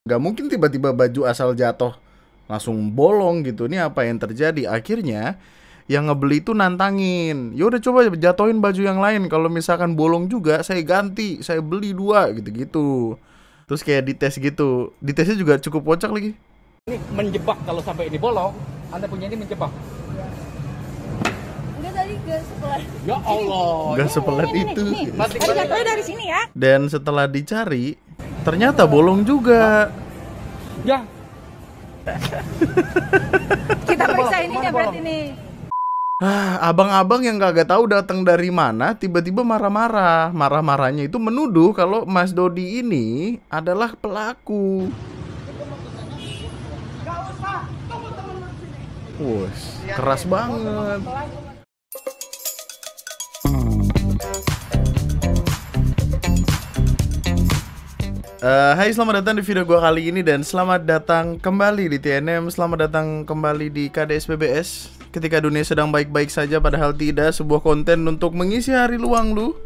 Gak mungkin tiba-tiba baju asal jatuh langsung bolong gitu. Ini apa yang terjadi? Akhirnya yang ngebeli itu nantangin. Ya udah coba jatuhin baju yang lain. Kalau misalkan bolong juga, saya ganti, saya beli 2 gitu-gitu. Terus kayak dites gitu. Ditesnya juga cukup kocak lagi. Ini menjebak, kalau sampai ini bolong, Anda punya ini menjebak. Enggak, tadi gak sepelat. Ya Allah. Gak sepelat itu. Pasti Tadi jatuhnya dari sini ya. Dan setelah dicari, ternyata bolong juga. Ya. Kita periksa bolong, ininya mana berarti bolong? nih. Abang-abang yang kagak tahu datang dari mana tiba-tiba marah-marah. Marah-marahnya itu menuduh kalau Mas Dodi ini adalah pelaku. Wus, keras banget. Hai, selamat datang di video gua kali ini dan selamat datang kembali di TNM. Selamat datang kembali di KDSPBS. Ketika dunia sedang baik-baik saja, padahal tidak, sebuah konten untuk mengisi hari luang lu,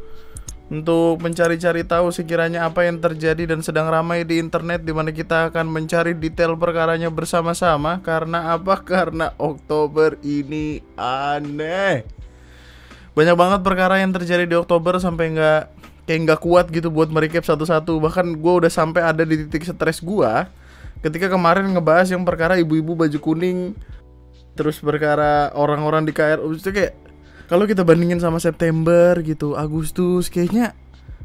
untuk mencari-cari tahu sekiranya apa yang terjadi dan sedang ramai di internet, dimana kita akan mencari detail perkaranya bersama-sama. Karena apa? Karena Oktober ini aneh. Banyak banget perkara yang terjadi di Oktober sampai nggak kuat gitu buat merecap satu-satu. Bahkan gue udah sampai ada di titik stres gue ketika kemarin ngebahas yang perkara ibu-ibu baju kuning, terus perkara orang-orang di KRU. Itu kayak kalau kita bandingin sama September gitu, Agustus, kayaknya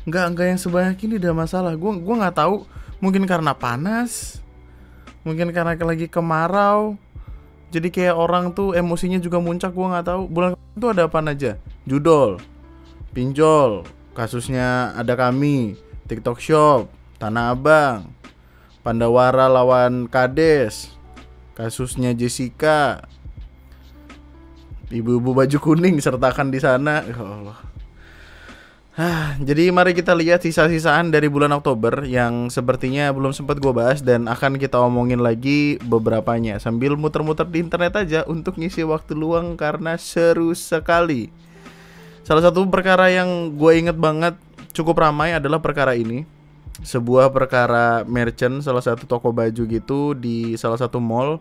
nggak yang sebanyak ini dah masalah. Gue nggak tahu, mungkin karena panas, mungkin karena lagi kemarau, jadi kayak orang tuh emosinya juga muncak. Gue nggak tahu. Bulan itu ada apa aja? Judol, pinjol, kasusnya Ada Kami, TikTok Shop, Tanah Abang, Pandawara lawan Kades, kasusnya Jessica, ibu-ibu baju kuning sertakan di sana. Ya Allah. Jadi mari kita lihat sisa-sisaan dari bulan Oktober yang sepertinya belum sempat gue bahas dan akan kita omongin lagi beberapanya sambil muter-muter di internet aja untuk ngisi waktu luang karena seru sekali. Salah satu perkara yang gue inget banget cukup ramai adalah perkara ini. Sebuah perkara merchant, salah satu toko baju gitu di salah satu mall,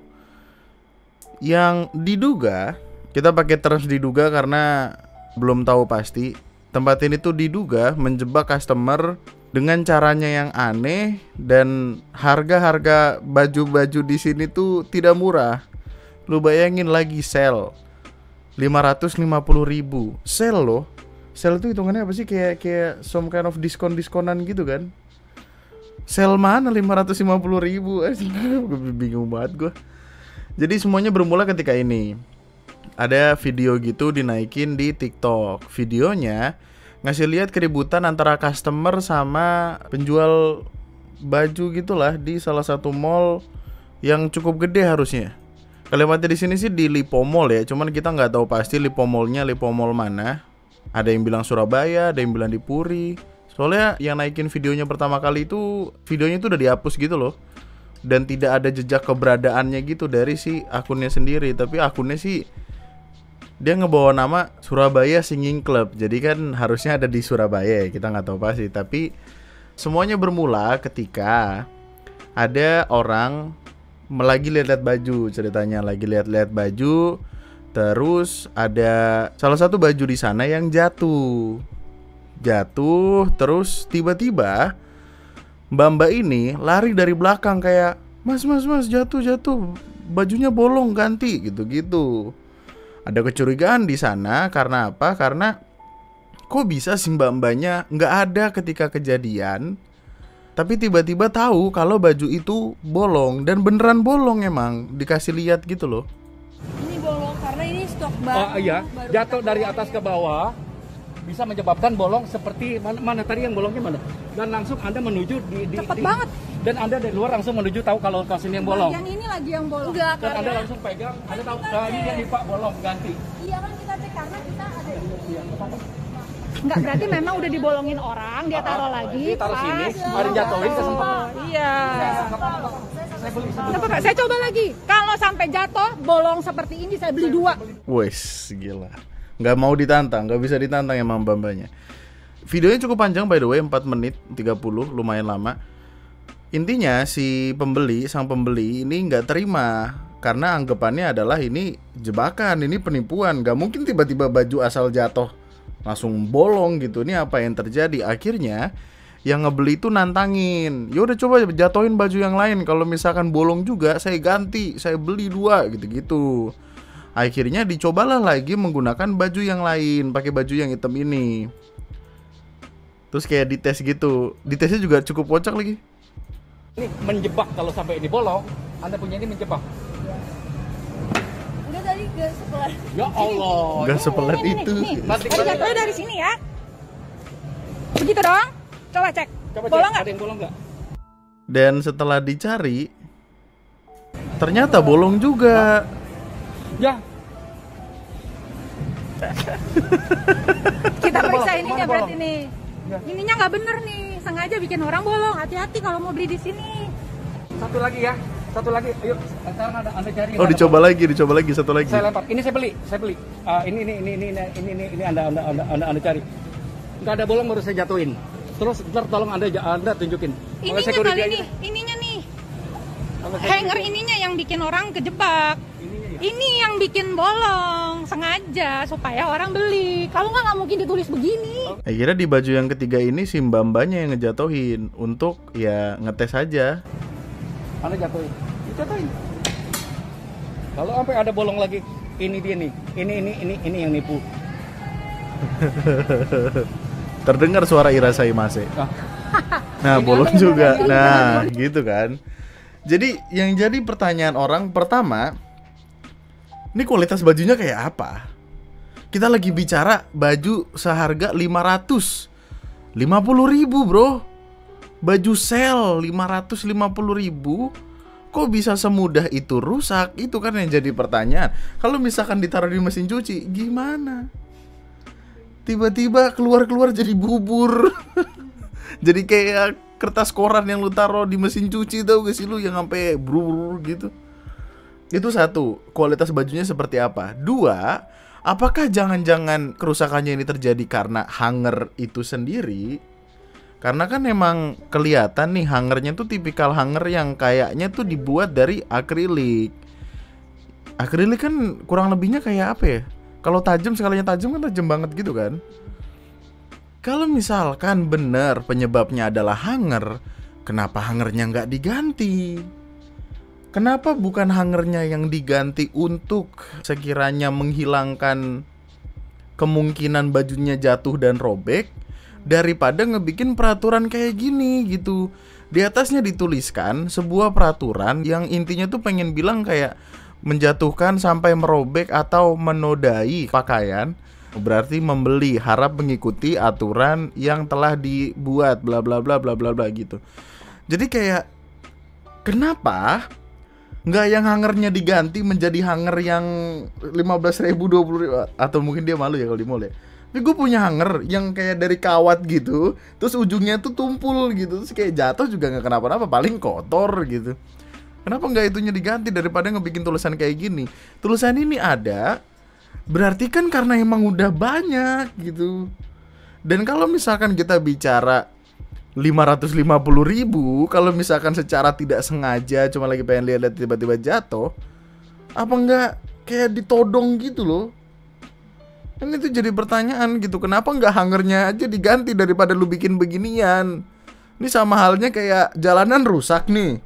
yang diduga, kita pakai terus diduga karena belum tahu pasti, tempat ini tuh diduga menjebak customer dengan caranya yang aneh dan harga-harga baju-baju di sini tuh tidak murah. Lu bayangin lagi sale 550.000 sale loh. Sale itu hitungannya apa sih? Kayak some kind of diskonan gitu kan. Sale mana 550.000? Gue bingung banget gue. Jadi semuanya bermula ketika ini. Ada video gitu dinaikin di TikTok. Videonya ngasih lihat keributan antara customer sama penjual baju gitulah di salah satu mall yang cukup gede harusnya. Kalimatnya di sini sih di Lipo Mall ya, cuman kita nggak tahu pasti Lipo Mall-nya Lipo Mall mana. Ada yang bilang Surabaya, ada yang bilang di Puri. Soalnya yang naikin videonya pertama kali itu, videonya itu udah dihapus gitu loh. Dan tidak ada jejak keberadaannya gitu dari si akunnya sendiri. Tapi akunnya sih dia ngebawa nama Surabaya Singing Club. Jadi kan harusnya ada di Surabaya ya, kita nggak tahu pasti. Tapi semuanya bermula ketika ada orang lagi lihat-lihat baju, ceritanya lagi lihat-lihat baju, terus ada salah satu baju di sana yang jatuh, terus tiba-tiba mbak-mbak ini lari dari belakang kayak mas jatuh, bajunya bolong, ganti gitu. Ada kecurigaan di sana karena apa? Karena kok bisa sih mbak-mbaknya nggak ada ketika kejadian, tapi tiba-tiba tahu kalau baju itu bolong dan beneran bolong, emang dikasih lihat gitu loh. Ini bolong karena ini stok baru. Iya, baru jatuh dari atas ke bawah bisa menyebabkan bolong seperti mana tadi yang bolongnya mana? Dan langsung Anda menuju cepet banget. Dan Anda dari luar langsung menuju tahu kalau kasus ini yang bolong. Bagian ini lagi yang bolong. Enggak, Dan Anda langsung pegang, Anda tahu ini yang Pak bolong, ganti. Iya kan kita cek karena kita ada Enggak, berarti memang udah dibolongin orang, dia taruh lagi. Dia taruh sini, ada jatuhin kesempatan. Iya. Saya beli Coba Kak, saya coba lagi. Kalau sampai jatuh bolong seperti ini saya beli 2. Wes, gila. Nggak mau ditantang, nggak bisa ditantang emang mbak-mbaknya. Videonya cukup panjang by the way, 4 menit 30, lumayan lama. Intinya si sang pembeli ini nggak terima karena anggapannya adalah ini jebakan, ini penipuan. Gak mungkin tiba-tiba baju asal jatuh langsung bolong gitu. Ini apa yang terjadi? Akhirnya yang ngebeli itu nantangin, ya udah coba jatuhin baju yang lain. Kalau misalkan bolong juga, saya ganti, saya beli 2 gitu-gitu. Akhirnya dicobalah lagi menggunakan baju yang lain, pakai baju yang hitam ini. Terus kayak dites gitu, ditesnya juga cukup kocak lagi. Ini menjebak, kalau sampai ini bolong, Anda punya ini menjebak. Enggak, tadi gak sepelan. Ya Allah. Gak sepelat Nih, itu. nih. Nanti Tadi jatuhnya dari sini ya. Begitu doang. Coba cek. Coba Bolong cek, nggak? ada yang bolong nggak? Dan setelah dicari, ternyata bolong juga. Ya. Kita Mana periksa bolong? ininya Mana berarti bolong? nih. Ya. Ininya nggak bener nih. Sengaja bikin orang bolong. Hati-hati kalau mau beli di sini. Satu lagi ya. Satu lagi. Ayo, sekarang Anda cari. Oh, dicoba lagi, satu lagi. Saya lempar. Ini saya beli. Ini Anda cari. Nggak ada bolong baru saya jatuhin. Terus ntar tolong Anda tunjukin. Oleh Ininya security kali aja. nih. Ininya nih. Oleh security. Hanger ininya yang bikin orang kejebak. Ininya ya. Ini yang bikin bolong sengaja supaya orang beli. Kalau nggak mungkin ditulis begini. Akhirnya di baju yang ketiga ini si mbak-mbaknya yang ngejatuhin untuk ya ngetes aja. Anda jatuhin. Jatuhin. Kalau sampai ada bolong lagi, ini dia nih. Ini yang nipu. Terdengar suara Irasai Mase. Ah. Nah, Ini bolong ada yang juga. bolong. Nah, gitu kan. Jadi yang jadi pertanyaan orang pertama, ini kualitas bajunya kayak apa? Kita lagi bicara baju seharga 550.000, bro. Baju sale 550.000. Kok bisa semudah itu rusak? Itu kan yang jadi pertanyaan. Kalau misalkan ditaruh di mesin cuci, gimana? Tiba-tiba keluar jadi bubur. Jadi kayak kertas koran yang lu taruh di mesin cuci, tau gak sih lu, yang sampai brur gitu. Itu satu, kualitas bajunya seperti apa. Dua, apakah jangan-jangan kerusakannya ini terjadi karena hanger itu sendiri? Karena kan emang kelihatan nih hangernya tuh tipikal hanger yang kayaknya tuh dibuat dari akrilik. Akrilik kan kurang lebihnya kayak apa ya? Kalau tajam, sekalinya tajam kan tajam banget gitu kan. Kalau misalkan benar penyebabnya adalah hanger, kenapa hangernya nggak diganti? Kenapa bukan hangernya yang diganti untuk sekiranya menghilangkan kemungkinan bajunya jatuh dan robek, daripada ngebikin peraturan kayak gini gitu. Di atasnya dituliskan sebuah peraturan yang intinya tuh pengen bilang kayak menjatuhkan sampai merobek atau menodai pakaian, berarti membeli harap mengikuti aturan yang telah dibuat bla bla bla bla bla bla gitu. Jadi kayak kenapa nggak yang hangernya diganti menjadi hanger yang 15.000, 20.000, atau mungkin dia malu ya kalau di mall ya. Tapi gue punya hanger yang kayak dari kawat gitu, terus ujungnya tuh tumpul gitu, terus kayak jatuh juga nggak kenapa-napa, paling kotor gitu. Kenapa nggak itunya diganti daripada ngebikin tulisan kayak gini? Tulisan ini ada, berarti kan karena emang udah banyak gitu. Dan kalau misalkan kita bicara 550.000, kalau misalkan secara tidak sengaja cuma lagi pengen lihat tiba-tiba jatuh, apa nggak kayak ditodong gitu loh? Kan itu jadi pertanyaan gitu. Kenapa nggak hangernya aja diganti daripada lu bikin beginian? Ini sama halnya kayak jalanan rusak nih,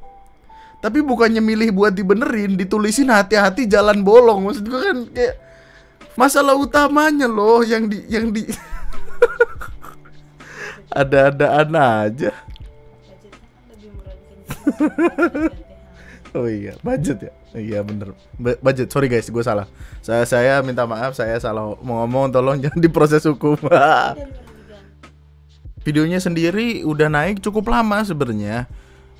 tapi bukannya milih buat dibenerin, ditulisin hati-hati jalan bolong. Maksud gue kan kayak masalah utamanya loh yang di ada-adaan aja. Oh iya, budget ya. Iya bener, budget. Sorry guys, gue salah. Saya minta maaf, saya salah mau ngomong. Tolong jangan diproses hukum. Videonya sendiri udah naik cukup lama sebenarnya.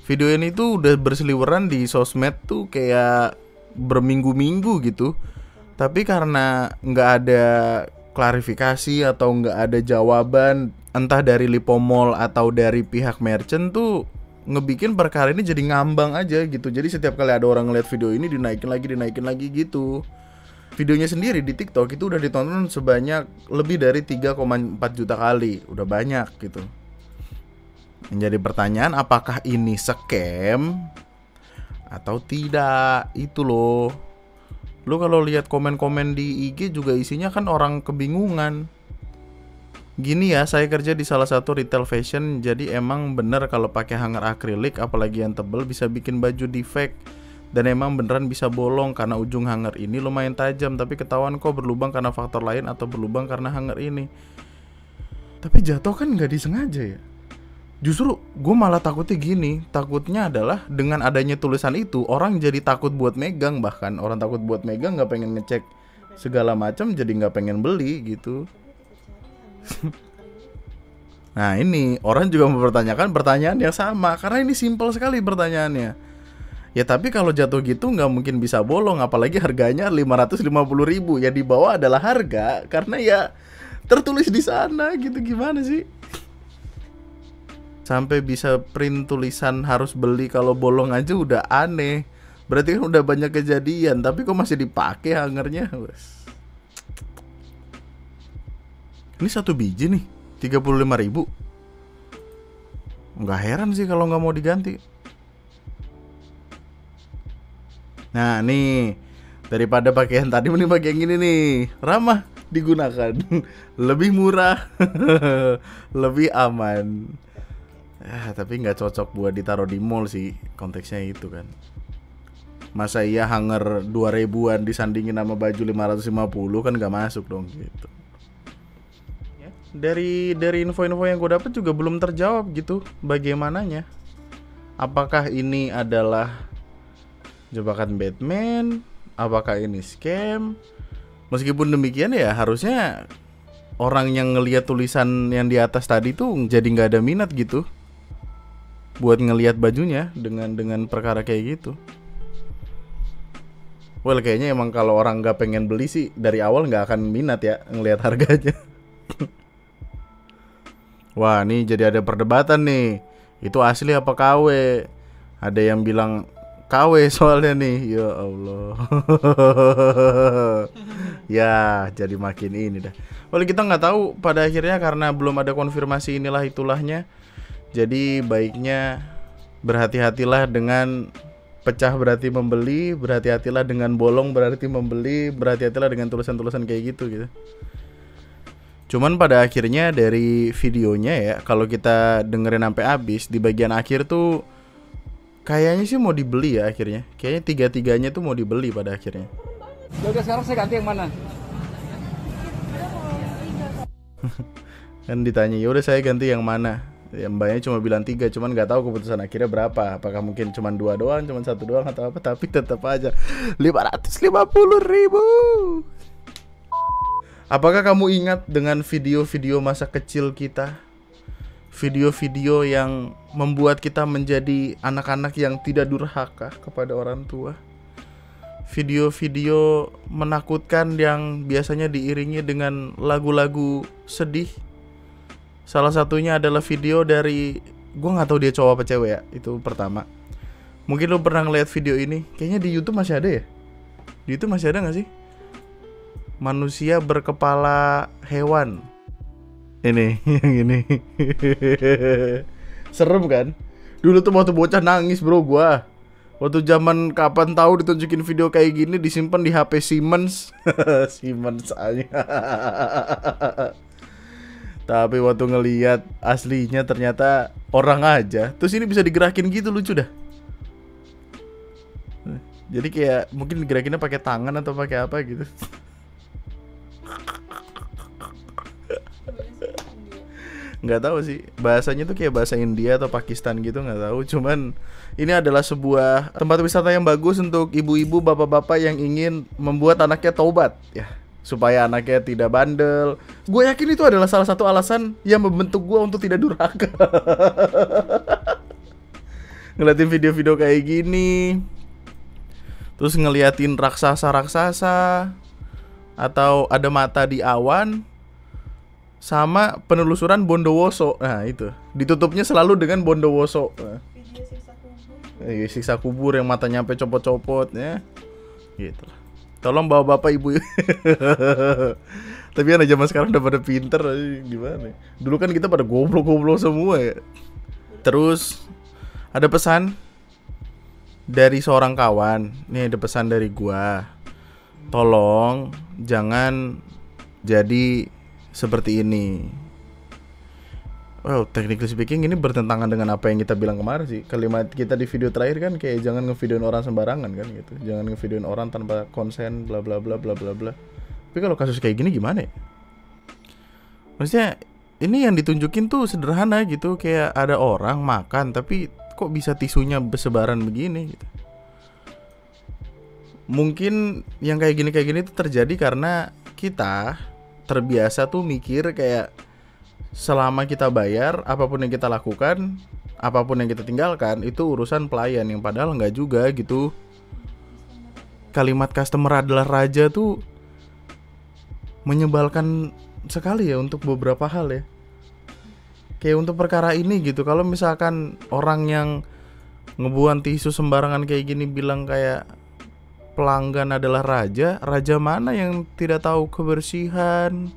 Video ini tuh udah berseliweran di sosmed tuh kayak berminggu-minggu gitu. Tapi karena nggak ada klarifikasi atau nggak ada jawaban, entah dari Lipo Mall atau dari pihak merchant, tuh ngebikin perkara ini jadi ngambang aja gitu. Jadi setiap kali ada orang ngeliat video ini dinaikin lagi gitu. Videonya sendiri di TikTok itu udah ditonton sebanyak lebih dari 3,4 juta kali. Udah banyak gitu. Yang jadi pertanyaan, apakah ini scam atau tidak? Itu loh. Lu kalau lihat komen-komen di IG juga isinya kan orang kebingungan. Gini ya, saya kerja di salah satu retail fashion, jadi emang bener kalau pakai hanger akrilik apalagi yang tebel bisa bikin baju defect. Dan emang beneran bisa bolong karena ujung hanger ini lumayan tajam, tapi ketahuan kok berlubang karena faktor lain atau berlubang karena hanger ini. Tapi jatuh kan nggak disengaja ya. Justru gue malah takutnya gini, takutnya adalah dengan adanya tulisan itu orang jadi takut buat megang, bahkan orang takut buat megang nggak pengen ngecek segala macam, jadi nggak pengen beli gitu. Nah ini orang juga mempertanyakan pertanyaan yang sama karena ini simpel sekali pertanyaannya. Ya tapi kalau jatuh gitu nggak mungkin bisa bolong, apalagi harganya 550.000. Ya di bawah adalah harga karena ya tertulis di sana gitu, gimana sih? Sampai bisa print tulisan harus beli kalau bolong aja udah aneh. Berarti kan udah banyak kejadian, tapi kok masih dipakai hangernya? Ini satu biji nih 35.000. Nggak heran sih kalau nggak mau diganti. Nah nih, daripada pakaian tadi mending pakai yang ini nih, ramah digunakan. Lebih murah, lebih aman. Tapi nggak cocok buat ditaruh di mall sih, konteksnya itu kan. Masa iya hanger 2.000-an disandingin sama baju 550 kan nggak masuk dong gitu. Dari info-info yang gue dapet juga belum terjawab gitu bagaimananya. Apakah ini adalah jebakan Batman? Apakah ini scam? Meskipun demikian ya harusnya orang yang ngelihat tulisan yang di atas tadi tuh jadi nggak ada minat gitu buat ngelihat bajunya dengan perkara kayak gitu. Well kayaknya emang kalau orang nggak pengen beli sih dari awal nggak akan minat ya ngelihat harganya. Wah, nih jadi ada perdebatan nih. Itu asli apa KW? Ada yang bilang KW soalnya nih. Ya Allah. Ya, jadi makin ini dah. Well, kita nggak tahu pada akhirnya karena belum ada konfirmasi inilah itulahnya. Jadi baiknya berhati-hatilah dengan pecah berarti membeli, berhati-hatilah dengan bolong berarti membeli, berhati-hatilah dengan tulisan-tulisan kayak gitu. Cuman pada akhirnya dari videonya ya, kalau kita dengerin sampai habis di bagian akhir tuh kayaknya sih mau dibeli ya akhirnya. Kayaknya tiga-tiganya tuh mau dibeli pada akhirnya. Ya udah sekarang saya ganti yang mana? Kan ditanya, ya udah saya ganti yang mana? Ya mbaknya cuma bilang 3, cuman nggak tahu keputusan akhirnya berapa. Apakah mungkin cuma 2 doang, cuma 1 doang atau apa? Tapi tetap aja 550.000. Apakah kamu ingat dengan video-video masa kecil kita? Video-video yang membuat kita menjadi anak-anak yang tidak durhaka kepada orang tua. Video-video menakutkan yang biasanya diiringi dengan lagu-lagu sedih. Salah satunya adalah video dari, gue gak tahu dia cowok apa cewek ya, itu pertama. Mungkin lo pernah ngeliat video ini. Kayaknya di YouTube masih ada ya? Di YouTube masih ada gak sih? Manusia berkepala hewan. Ini, yang ini. Serem kan? Dulu tuh waktu bocah nangis bro gua. Waktu zaman kapan tahu ditunjukin video kayak gini, disimpan di HP Siemens. Siemens aja. Tapi waktu ngelihat aslinya ternyata orang aja. Terus ini bisa digerakin gitu, lucu dah. Jadi kayak mungkin digerakinnya pakai tangan atau pakai apa gitu. Nggak tahu sih, bahasanya tuh kayak bahasa India atau Pakistan gitu, nggak tahu. Cuman ini adalah sebuah tempat wisata yang bagus untuk ibu-ibu, bapak-bapak yang ingin membuat anaknya taubat ya, supaya anaknya tidak bandel. Gue yakin itu adalah salah satu alasan yang membentuk gue untuk tidak durhaka. Ngeliatin video-video kayak gini, terus ngeliatin raksasa-raksasa, atau ada mata di awan, sama penelusuran Bondowoso. Nah itu ditutupnya selalu dengan Bondowoso. Video siksa kubur. Siksa kubur yang matanya sampai copot-copot ya. Gitu lah. Tolong bawa bapak ibu. Tapi anak zaman sekarang udah pada pinter. Gimana? Dulu kan kita pada goblok-goblok semua ya. Terus ada pesan dari seorang kawan. Nih ada pesan dari gua. Tolong jangan jadi seperti ini. Well, technically speaking ini bertentangan dengan apa yang kita bilang kemarin sih. Kalimat kita di video terakhir kan kayak jangan ngevideoin orang sembarangan kan gitu. Jangan ngevideoin orang tanpa konsen bla bla bla bla bla bla. Tapi kalau kasus kayak gini gimana ya? Maksudnya ini yang ditunjukin tuh sederhana gitu, kayak ada orang makan tapi kok bisa tisunya bersebaran begini gitu. Mungkin yang kayak gini tuh terjadi karena kita terbiasa tuh mikir kayak selama kita bayar, apapun yang kita lakukan, apapun yang kita tinggalkan, itu urusan pelayan, yang padahal nggak juga gitu. Kalimat customer adalah raja tuh menyebalkan sekali ya untuk beberapa hal ya. Kayak untuk perkara ini gitu, kalau misalkan orang yang ngebuang tisu sembarangan kayak gini bilang kayak pelanggan adalah raja, raja mana yang tidak tahu kebersihan?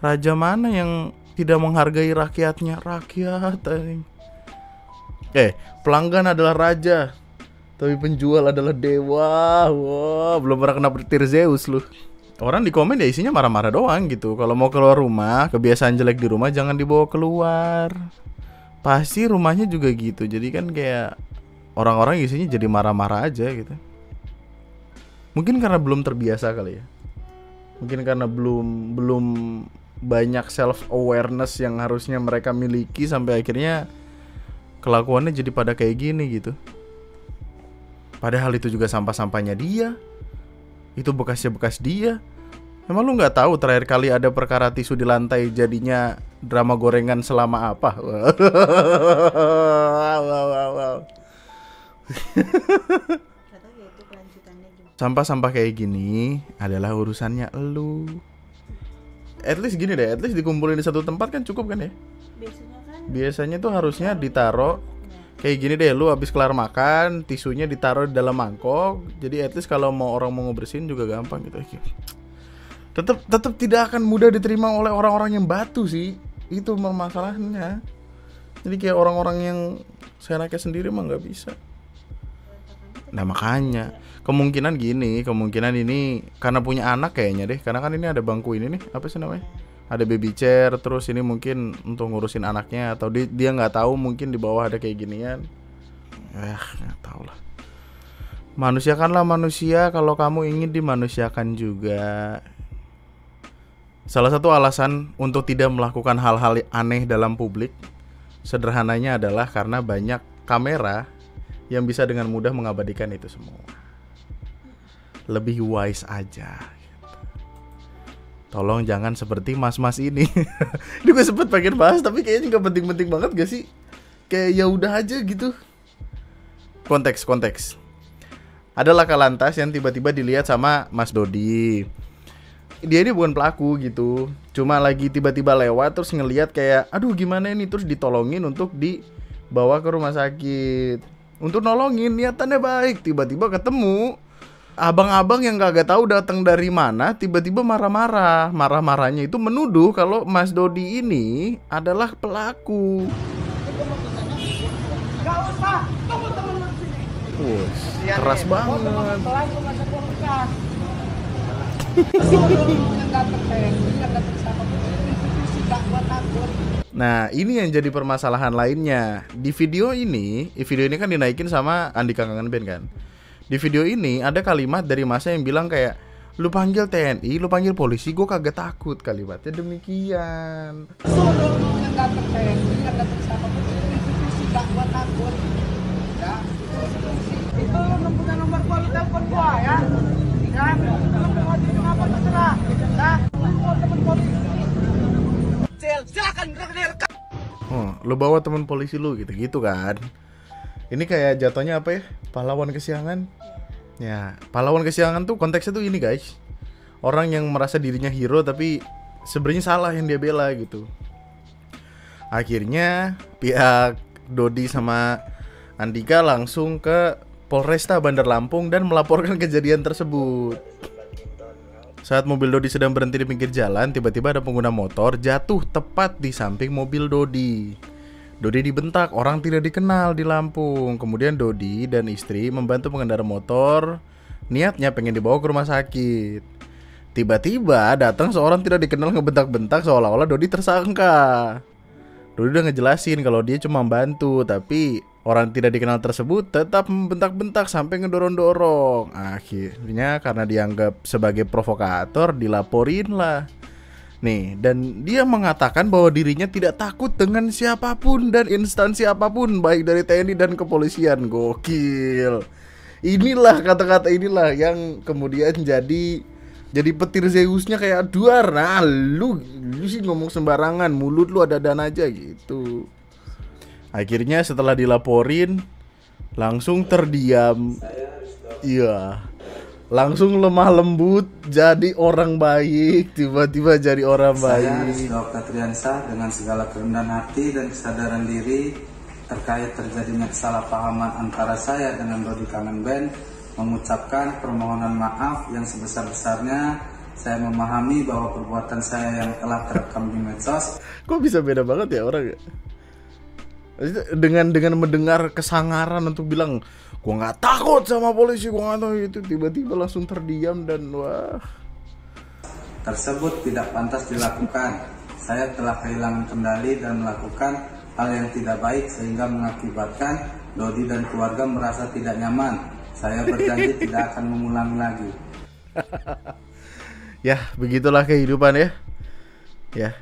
Raja mana yang tidak menghargai rakyatnya? Rakyat anjing. Pelanggan adalah raja, tapi penjual adalah dewa. Wah, belum pernah kena petir Zeus lu. Orang di komen ya isinya marah-marah doang gitu. Kalau mau keluar rumah, kebiasaan jelek di rumah jangan dibawa keluar. Pasti rumahnya juga gitu. Jadi kan kayak orang-orang isinya jadi marah-marah aja gitu. Mungkin karena belum terbiasa kali ya. Mungkin karena belum banyak self awareness yang harusnya mereka miliki sampai akhirnya kelakuannya jadi pada kayak gini gitu. Padahal itu juga sampah-sampahnya dia, itu bekasnya bekas dia. Emang lu nggak tahu terakhir kali ada perkara tisu di lantai jadinya drama gorengan selama apa? Wow. Sampah-sampah kayak gini adalah urusannya elu. At least gini deh, at least dikumpulin di satu tempat kan cukup kan ya? Biasanya tuh harusnya ditaro kayak gini deh, lu habis kelar makan, tisunya ditaruh di dalam mangkok. Jadi at least kalau orang mau ngebersihin juga gampang gitu. Tetap tidak akan mudah diterima oleh orang-orang yang batu sih. Itu masalahnya. Jadi kayak orang-orang yang seenaknya sendiri mah nggak bisa. Nah makanya kemungkinan ini karena punya anak kayaknya deh. Karena kan ini ada bangku ini nih, apa sih namanya? Ada baby chair, terus ini mungkin untuk ngurusin anaknya. Atau dia gak tahu mungkin di bawah ada kayak ginian. Gak tahu lah. Manusiakanlah manusia kalau kamu ingin dimanusiakan juga. Salah satu alasan untuk tidak melakukan hal-hal aneh dalam publik sederhananya adalah karena banyak kamera yang bisa dengan mudah mengabadikan itu semua. Lebih wise aja gitu. Tolong jangan seperti mas-mas ini. Ini gue sempet pengen bahas tapi kayaknya gak penting-penting banget gak sih? Kayak ya udah aja gitu. Konteks. Ada laka lantas yang tiba-tiba dilihat sama Mas Dodi. Dia ini bukan pelaku gitu, cuma lagi tiba-tiba lewat terus ngelihat kayak aduh gimana ini, terus ditolongin untuk dibawa ke rumah sakit. Untuk nolongin, niatannya baik, tiba-tiba ketemu abang-abang yang kagak tahu datang dari mana, tiba-tiba marah-marah. Marah-marahnya itu menuduh kalau Mas Dodi ini adalah pelaku. Gak usah, tunggu temen-temen sini. Keras banget. Nah ini yang jadi permasalahan lainnya. Di video ini kan dinaikin sama Andika Kangen Band kan. Di video ini ada kalimat dari masa yang bilang kayak lu panggil TNI, lu panggil polisi, gue kagak takut. Kalimatnya demikian. Itu lu punya nomor gua, lu telepon gua ya. Ya, lu mau ngajuin apa terserah. Nah, lu temen polisi. Silakan direkam. Oh, lu bawa temen polisi lu gitu kan. Ini kayak jatuhnya apa ya? Pahlawan kesiangan. Ya, pahlawan kesiangan tuh konteksnya tuh ini guys. Orang yang merasa dirinya hero tapi sebenarnya salah yang dia bela gitu. Akhirnya pihak Dodi sama Andika langsung ke Polresta Bandar Lampung dan melaporkan kejadian tersebut. Saat mobil Dodi sedang berhenti di pinggir jalan, tiba-tiba ada pengguna motor jatuh tepat di samping mobil Dodi. Dodi dibentak orang tidak dikenal di Lampung. Kemudian Dodi dan istri membantu pengendara motor, niatnya pengen dibawa ke rumah sakit. Tiba-tiba datang seorang tidak dikenal ngebentak-bentak seolah-olah Dodi tersangka. Dodi udah ngejelasin kalau dia cuma bantu, tapi orang tidak dikenal tersebut tetap membentak-bentak sampai ngedorong-dorong. Akhirnya karena dianggap sebagai provokator dilaporin lah. Nih, dan dia mengatakan bahwa dirinya tidak takut dengan siapapun dan instansi apapun, baik dari TNI dan kepolisian. Gokil. Inilah kata-kata inilah yang kemudian jadi petir Zeusnya kayak duar. Nah, lu sih ngomong sembarangan, mulut lu ada dan aja gitu. Akhirnya setelah dilaporin langsung terdiam. Iya. Langsung lemah lembut jadi orang baik, tiba-tiba jadi orang baik. Saya Rizdo Katriansa dengan segala kerendahan hati dan kesadaran diri terkait terjadinya kesalahpahaman antara saya dengan Dodi Kangen Band mengucapkan permohonan maaf yang sebesar-besarnya. Saya memahami bahwa perbuatan saya yang telah terekam di medsos. Kok bisa beda banget ya orang ya? Dengan mendengar kesangaran untuk bilang gua nggak takut sama polisi, gua nggak tahu itu, tiba-tiba langsung terdiam dan wah. Tersebut tidak pantas dilakukan. Saya telah kehilangan kendali dan melakukan hal yang tidak baik sehingga mengakibatkan Dodi dan keluarga merasa tidak nyaman. Saya berjanji tidak akan mengulangi lagi. Ya, begitulah kehidupan ya. Ya.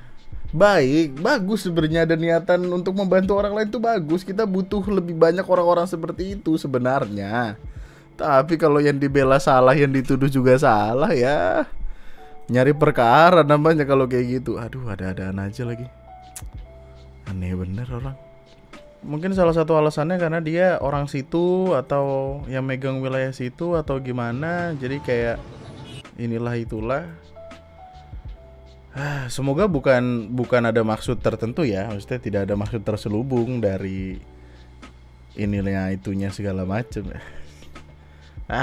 Baik, bagus sebenarnya ada niatan untuk membantu orang lain tuh bagus. Kita butuh lebih banyak orang-orang seperti itu sebenarnya. Tapi kalau yang dibela salah, yang dituduh juga salah ya. Nyari perkara namanya kalau kayak gitu. Aduh, ada-adaan aja lagi. Aneh bener orang. Mungkin salah satu alasannya karena dia orang situ atau yang megang wilayah situ atau gimana. Jadi kayak inilah itulah. Semoga bukan ada maksud tertentu ya. Maksudnya tidak ada maksud terselubung dari ininya itunya segala macem ya.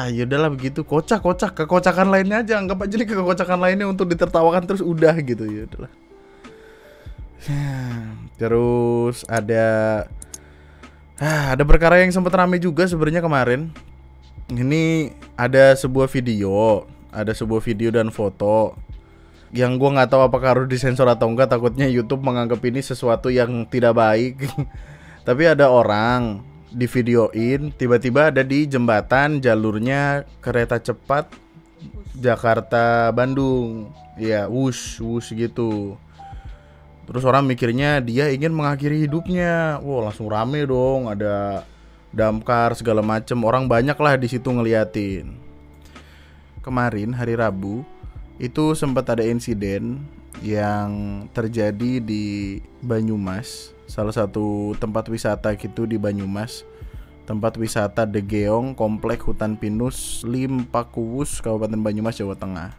Yaudahlah begitu, kocak kekocakan lainnya aja, anggap aja nih kekocakan lainnya untuk ditertawakan terus udah gitu ya udahlah. Terus ada perkara yang sempat rame juga sebenarnya kemarin. Ini ada sebuah video dan foto yang gue nggak tahu apakah harus disensor atau enggak, takutnya YouTube menganggap ini sesuatu yang tidak baik. Tapi ada orang di videoin tiba-tiba ada di jembatan jalurnya kereta cepat Jakarta Bandung, ya wush gitu. Terus orang mikirnya dia ingin mengakhiri hidupnya. Wow, langsung rame dong, ada damkar segala macem, orang banyak lah di situ ngeliatin. Kemarin hari Rabu itu sempat ada insiden yang terjadi di Banyumas, salah satu tempat wisata gitu di Banyumas, tempat wisata De Geong, Komplek Hutan Pinus, Lim Pakuwus, Kabupaten Banyumas, Jawa Tengah.